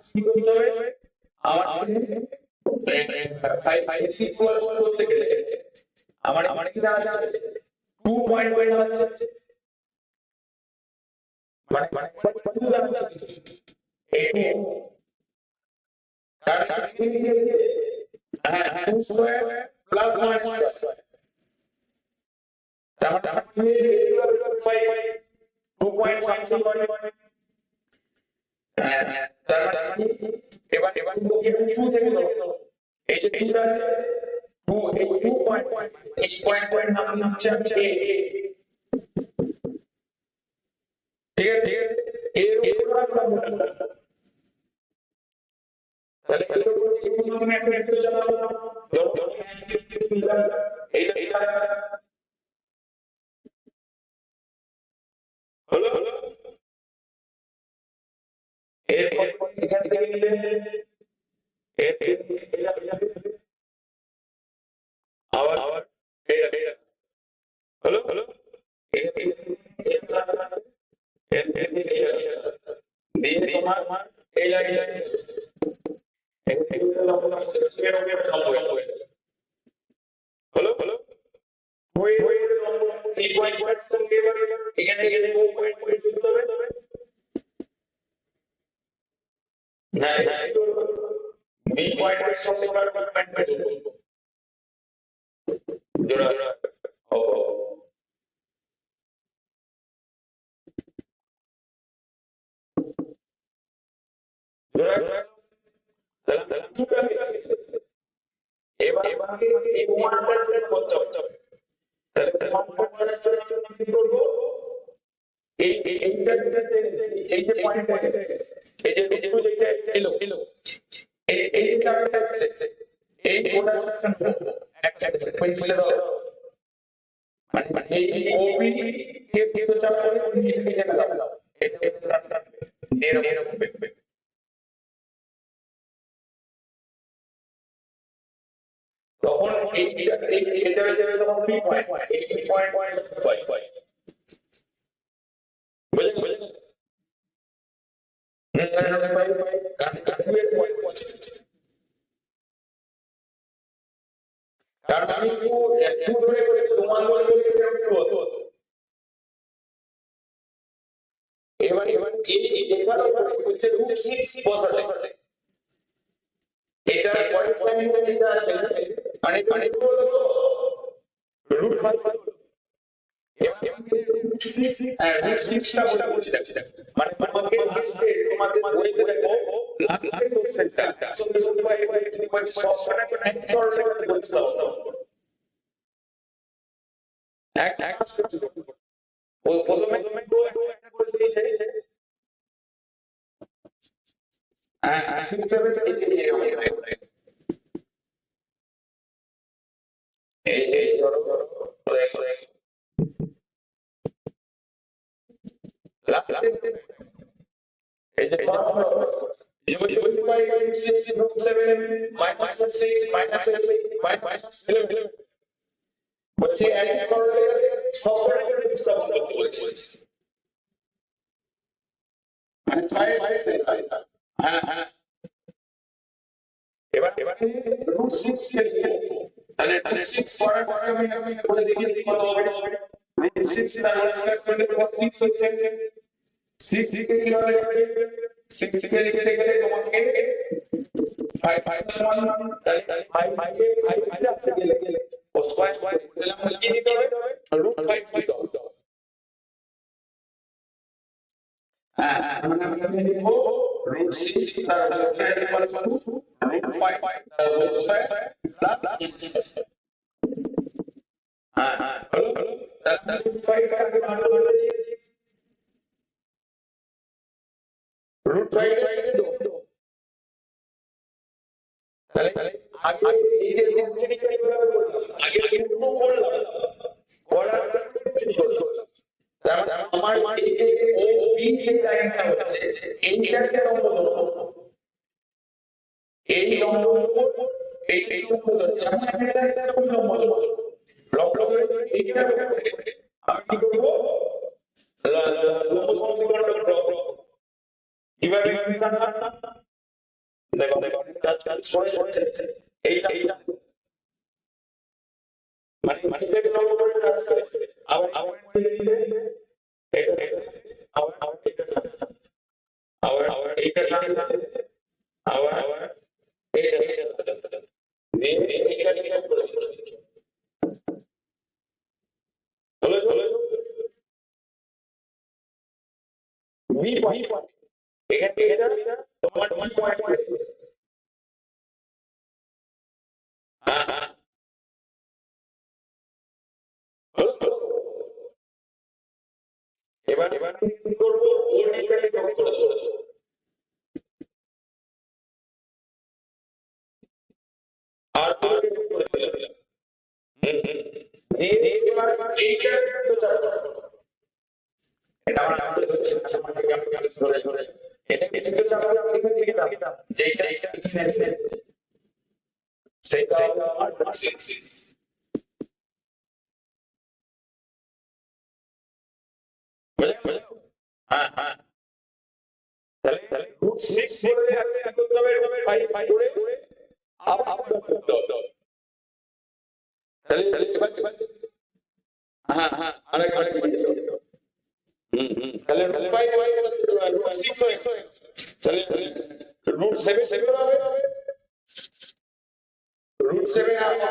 কি করতে হবে আমার 5 6 করতে গেলে আমার কি দাঁড়াচ্ছে 2 পয়েন্ট দাঁড়াচ্ছে মানে 2 দাঁড়াচ্ছে এই কারণ হ্যাঁ 2 স্কয়ার প্লাস 1 স্কয়ার তার মানে 5 2.1 তার মানে এবার 2 থেকে দাও এই যে 2 আছে 2 এই 2.1 নাম হচ্ছে a ঠিক আছে এর উপর তাহলে তুমি একটু জানাও এইটা হলো এরপর এখান থেকে নিলে আবার এইটা হলো দিয়ে তোমার এই লাইন হলো এই পয়েন্ট এখানে গেলে পয়েন্ট চলতে হবে না বি পয়েন্টের সঙ্গে পয়েন্ট জোড়া ও এবার এই ওয়ানটা করতে হবে তাহলে কি করব এই যে পয়েন্ট এই যে একটু যেটা এলো এই কারণটা এই গোটা এক সিকোয়েন্স মানে এই ওবি কে তো চাপ করে নিচে দাও এটা এরকম তখন এটা হয়ে যাবে তখন 3 পয়েন্ট এই 3 পয়েন্ট বুঝলেন কারণ আমি একটু ধরে করেছি তোমার বলে একটু হতো এবার এই এখানে হচ্ছে রুট 6 বসাতে এটা পয়েন্ট পয়েন্ট যেটা আছে মানে রুট 5 রুট 6 টা ওটা বলছি মানে তোমাকে তোমাদের বইতে দেখো লাস্টের কোশ্চেনটা সলিউশন বাই সবকটা কোন এক সরলভাবে বলতে দাও এক ও প্রথমে তো একটা করে দিয়েছে 6 7 এই ধরো এই যে you multiply 6 into 7 minus 6 minus 8 minus 11 বলছে এক করলে সবরে সব করতে বলছে মানে 5 হ্যাঁ হ্যাঁ এবার রুট 6 তাহলে 6 পরে আমি করে দেখি কত হবে রুট 6 তার মানে 6 হচ্ছে 6 কে কি হবে 6 কে লিখতে গেলে তোমাকে 5 সমান তাহলে 5 কে 5 কে আপনি গেলে ও স্কয়ার তাহলে আমাদের কি নিতে হবে রুট 5 নিতে হবে হ্যাঁ মানে আমি লিখব root 6 তার স্কয়ার ইকুয়াল টু root 5 তার হোল স্কয়ার প্লাস হ্যাঁ হলো তাহলে root 5 আগে বার করেছি root 5 এর সাথে তাহলে আগে এই যে চিনি কিভাবে করলাম আগে 2 করলাম করার তার আমার এই যে ও বি যে লাইনটা হচ্ছে এইটাকে লম্ব ধরবো এই লম্ব এই লম্ব ধরছে আমি এটা এরকম লম্ব ধরবো লম্ব ধরে এইটা আমি কি করব লম্ব সমীকরণটা ড্র করব কিভাবে দেখো চার সরে এইটা মানে এটাকে লম্ব করে কাজ করে আবার এটা আবার এইটা আবার এইটা এইটা করে হলো বি পয়েন্ট এখানে এটা তোমার পয়েন্ট হ্যাঁ এবার কি করব ওর এটাকে যোগ করে দেব আর তোকে যোগ করে দিলাম এবার এইটা তো চাপটা এটা আমাদের হচ্ছে আমাদের আমি ধরে এটা কিন্তু চাপটা আমি এখানে লিখলাম যেটা এখানে সেটা আমার 6 বুঝলে হ্যাঁ তাহলে root 6 করে আপনি কি করতে হবে 5 করে আপ করতে হবে তাহলে হ্যাঁ আরেকবার তাহলে root 6 তাহলে root 7 হবে root 7 আবার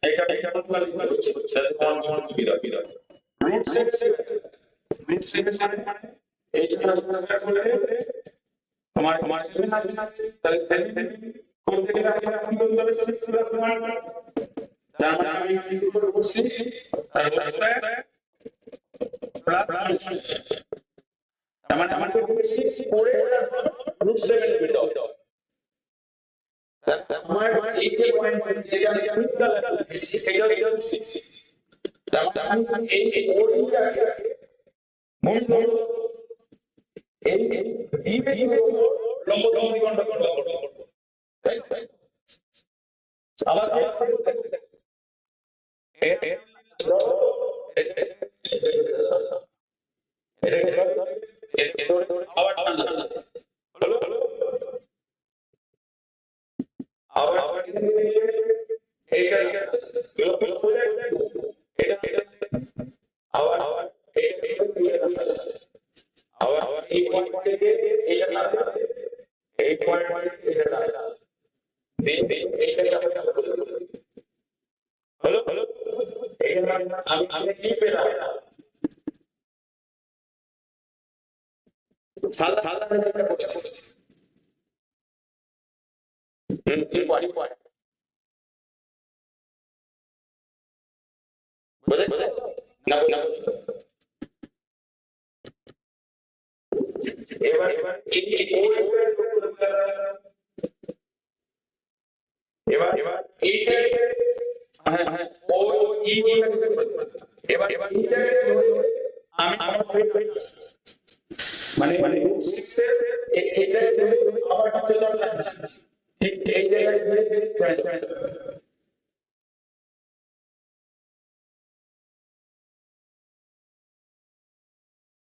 এটা কতবার লিখতে হচ্ছে তাহলে তোমার কিছু সুবিধা root 7 মানে এইটা স্কয়ার করলে তোমার 7 আছে তাহলে 7 করতে গেলে আমাকে কি করতে হবে 6 প্লাস 1 তার মানে আমি কি করব root 6 তার স্কয়ার প্লাস 1 তার মানে আমাকে 6 করে root 7 পেতে হবে আমার এই যে পয়েন্ট যেটা আমি লিখেছি সেটা হলো 6 তার মানে আমি এই ওইটাকে মূল এই ডিবে লম্ব সমীকরণটা করব তাই আবার আমি কি পেলাম সাদা এটা বলেছে পয়েন্ট বুঝে না এবার এই এবার এইটা হ্যাঁ হ্যাঁ ও ই এবার এইটা আমি মানে 6 এর এইটা আবার একটা চলে যাচ্ছে ঠিক এই জায়গায়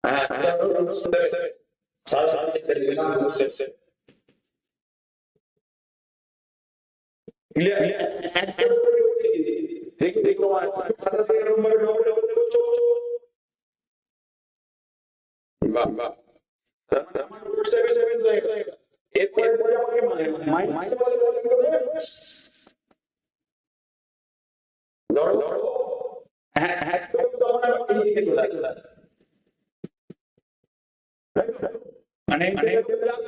হ্যাঁ হ্যাঁ সাত সাত থেকে দিলাম ক্লিয়ার একদম করে বলছি দেখো দেখো সাথে সাথে নম্বরে বাহ বাহ তার মানে আমার 7 হয়ে গেল এরপরে পরে আমাকে মাইনাস ধরো ধরো হ্যাঁ হ্যাঁ তখন আবার এই দিকে চলে আসে মানে প্লাস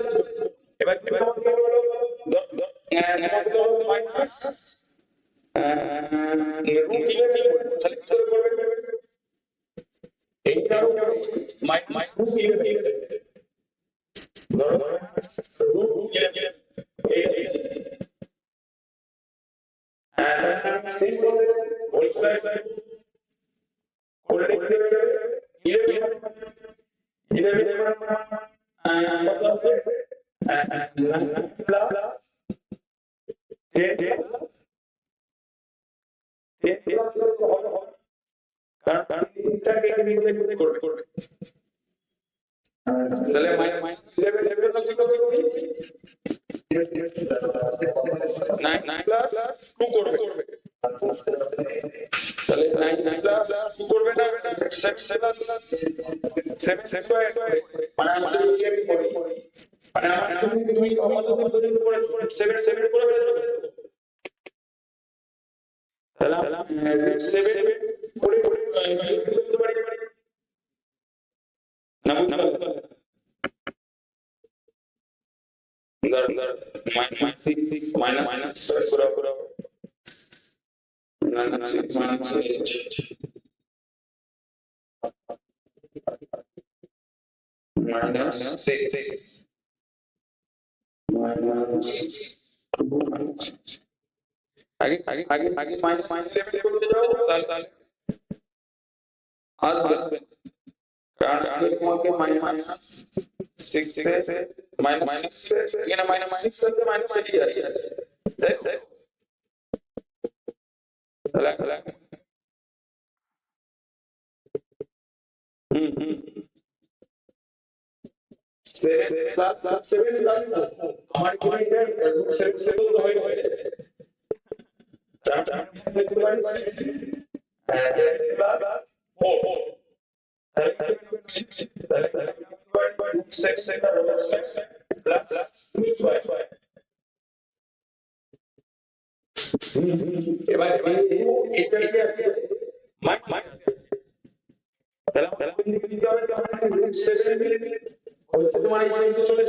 এবার আমাকে বলো মাইনাস রুট কিভাবে তাহলে কি করবে এইটার উপরে মাইনাস রুট কিভাবে ধরো রুট কিভাবে এই সিক্স হোল স্কয়ার করে লিখতে হবে 11 প্লাস 10 কারণ তিনটাকে নির্ণয় করবে তাহলে মাইনাস 7 এর জন্য কি করতে হবে 9 প্লাস 2 করবে তাহলে 9 প্লাস 2 করবে না 7 প্লাস 7 স্কয়ার মানে আমাদের কি আমি করি মানে আমরা তুমি আমাদের ধরে করে 7 করে তাহলে 7 করে করতে পারি না মাইনাস 6 মাইনাস করে minus 6 minus 6 आगे माइनस 11 করতে যাও তাহলে আসবে কারণ আগে তোমাকে মাইনাস 6 से মাইনাস এখানে মাইনাস 6 থেকে মাইনাস 8 যাচ্ছে তাই তাহলে আমার কি সেভেন হয়ে গেছে এবার এটা কি আছে তাহলে দিতে হবে তোমার চলে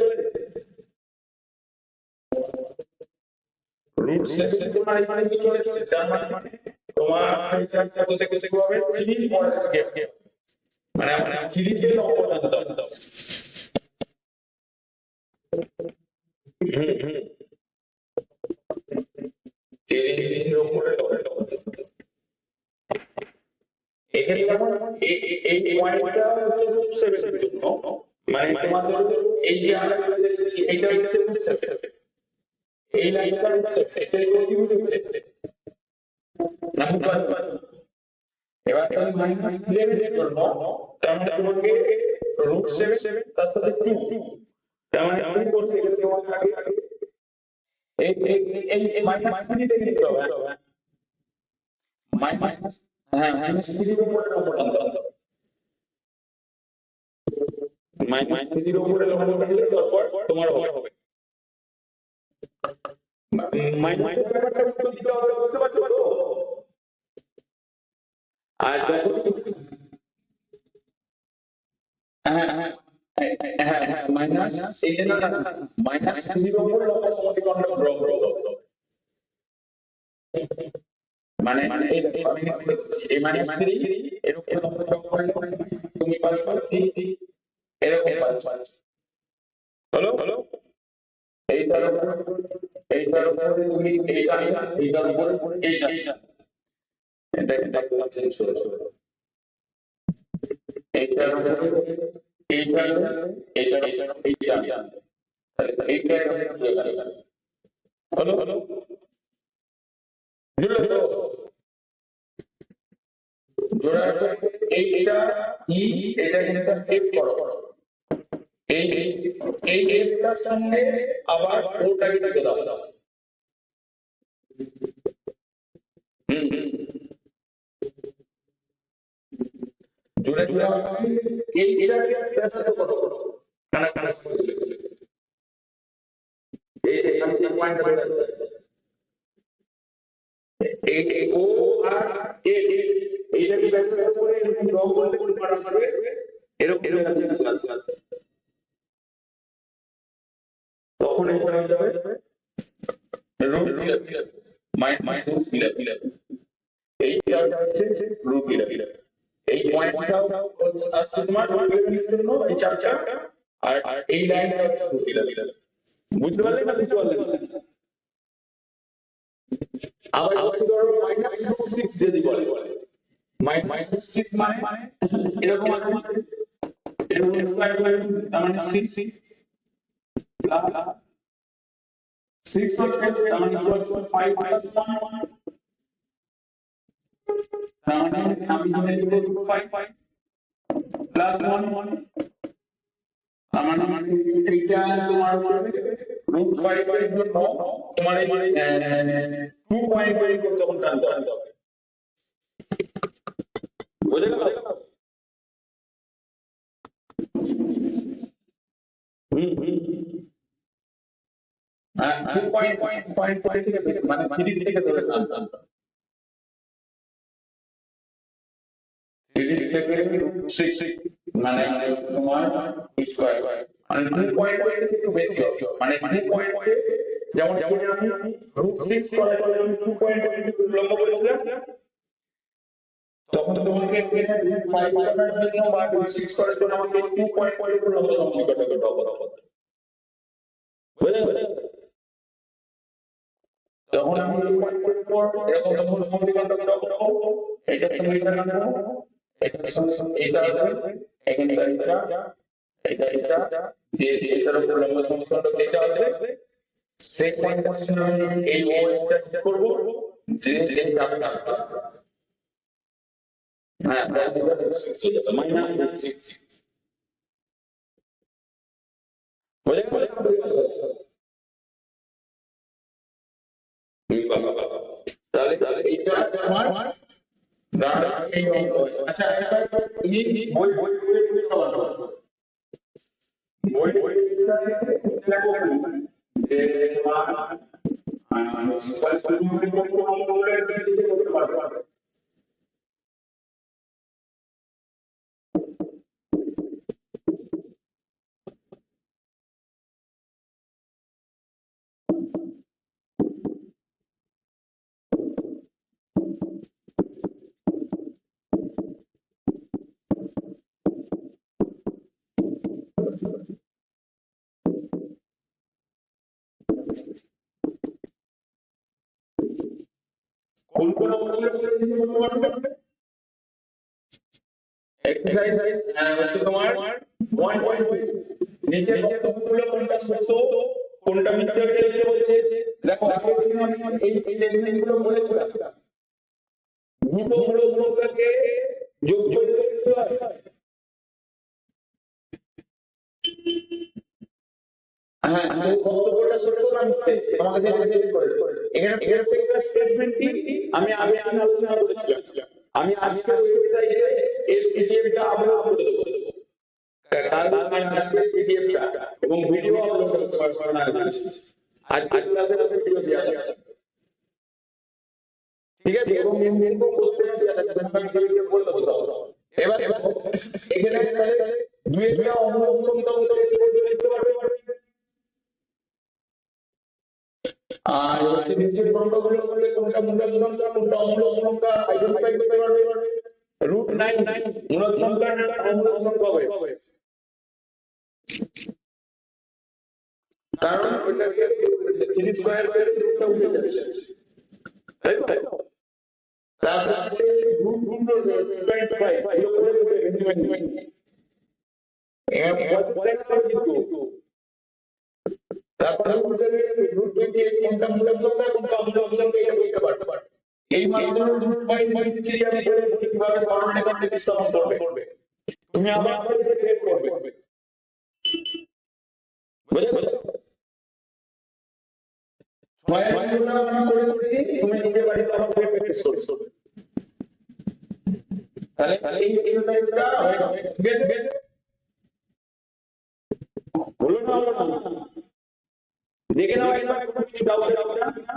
রুট 7 তোমার চলে তার মানে তোমার এটা বলতে কি হবে সিরিজ মডেল মানে আমরা সিরিজের নম্বর দাও সিরিজের উপরে এখানে যেমন এই পয়েন্টটা হচ্ছে রুট 7 এর জন্য মানে তোমাদের এই যে আমরা এইটা হচ্ছে রুট 7 এই লাইনটা রুট 7 এটা কি বুঝতে না এবার তুমি মাইনাস 11 এর জন্য তার মানে তোমাকে রুট 7 তার সাথে 2 তার মানে আমি বলছি এখানে তোমাকে আগে এই মাইনাস 3 থেকে নিতে হবে মাইনাস হ্যাঁ মাইনাস 3 এর উপরে নম্বর আনতে মাইনাস 3 এর উপরে নম্বর আনলে তারপর তোমার হবে মাইনাস এর ব্যাপারটা দিতে হবে বুঝতে পারছো তো আর যখন হ্যাঁ মাইনাস এই যে না মাইনাস 3 এর উপরে লম্ব সমীকরণটা ড্র মানে এই মাইনাস 3 এর উপরে লম্ব ড্র করলে তুমি পাচ্ছ 3 এরকম পাচ্ছ হলো হলো এইটার উপরে তুমি এইটার উপরে এইটা এটা চেঞ্জ করে ছোট এইটার উপরে এইটা তাহলে এইটা হলো হলো বুঝলে তো জোড়া এইটা এটা কিন্তু টেপ করো এই এটার সঙ্গে আবার ওটাকে দিতে দাও জোড়া জোড়া এইটাকে প্লাস করো কানেক্ট এই যে আমি যে পয়েন্ট ধরে এই ও আর এ এইটা কি ব্যাস করে এরকম ড্র করতে করতে পারা যাবে এরকম আছে তখন এটা হয়ে যাবে রুট পিলার মাইনাস পিলার এইটা হচ্ছে রুট পিলার এই পয়েন্টটাও আসছে তোমার রুটের জন্য এই চারটা আর এই লাইনটা হচ্ছে রুট পিলার বুঝতে পারলে না বুঝতে পারলে আবার ধরো মাইনাস 6 যদি বলে মাইনাস 6 মানে এরকম আছে এরকম স্কয়ার তার মানে 6 প্লাস 6 হচ্ছে তার মানে 5 প্লাস 1 তার মানে আমি ধরে নিব 5 প্লাস 1 তার মানে এইটা তোমার রুট 5 এর জন্য তোমার এই 2.5 করতে তখন টানতে হবে বুঝে গেল হ্যাঁ 2.5 থেকে মানে 3 থেকে ধরে টানতে হবে 3 থেকে 6 মানে তোমার স্কয়ার মানে 2.5 থেকে একটু বেশি হবে মানে 2.5 যেমন আমি রুট 6 করার পরে আমি 2.5 লম্ব করেছিলাম তখন তোমাকে এখানে রুট 5 করার জন্য বা রুট 6 করার জন্য আমাকে 2.5 এর লম্ব সমীকরণ করতে হবে বুঝলে তখন আমি 2.5 পর এরকম লম্ব সমীকরণটা করব এটা সমীকরণ নেব এটা এখানে এটা দিয়ে এটার উপর লম্ব সমীকরণটা যেটা হবে সেই পয়েন্টটা এই ও এটা করব যে যাবে হ্যাঁ মাইনাস 6 বুঝে তাহলে এইটা আমার আচ্ছা তুমি বই যে কোন কোন এক্সারসাইজ হচ্ছে তোমার 1.2 নিচে কতগুলো কোনটা সত্য কোনটা মিথ্যা লিখতে বলছে দেখো আগে আমি এই সেগমেন্টগুলো বলেছিলাম দুটো মূলককে যোগ করতে হয় হ্যাঁ বক্তব্যটা ছোট শুনতে তোমাকে সেটা শেষ করে এখানে প্রত্যেকটা স্টেটমেন্টই আমি আগে আলোচনা করেছিলাম আমি আজকে ওয়েবসাইটে এর পিডিএফটা আপলোড করে দেব কাল আজকে পিডিএফটা এবং ভিডিও আপলোড করতে পারবো না আজ ক্লাসে ভিডিও দেওয়া যাবে ঠিক আছে এবং মেন কোশ্চেন দেওয়া যাবে আমি ভিডিও বলে দেব এবার এখানে তাহলে দুই একটা অনুসন্ধান লিখতে পারবে আর হচ্ছে নিচের সংখ্যাগুলো বলে কোনটা মূলক সংখ্যা কোনটা অমূলক সংখ্যা আইডেন্টিফাই করতে পারবে রুট 9 মূলক সংখ্যা না অমূলক সংখ্যা হবে কারণ ওইটাকে 3 স্কয়ার রুটটা উঠে যাচ্ছে, তাই তো? তারপর হচ্ছে রুট 0.5 এগুলো করে দেবে ইন্ডিপেন্ডেন্ট। পজিটিভ দেখা হবে কিন্তু তারপর রুট 28 কোনটা মূলক সংখ্যা কোনটা অমূলক সংখ্যা এটা বলতে পারবে। এই মাত্র রুট 5.3 আমি বলেছি কিভাবে সরলরেখার প্রতিস্থাপন করবে। তুমি আবার বের করবে, বুঝলে? ছয় নম্বরটা আমি করেছি, তুমি নিজে বাড়িতে আবার প্র্যাকটিস করবে। তাহলে এই এক্সারসাইজটা হয়ে গেছে। হলো না দেখে নাও একবার, কিছু ডাউট আছে না?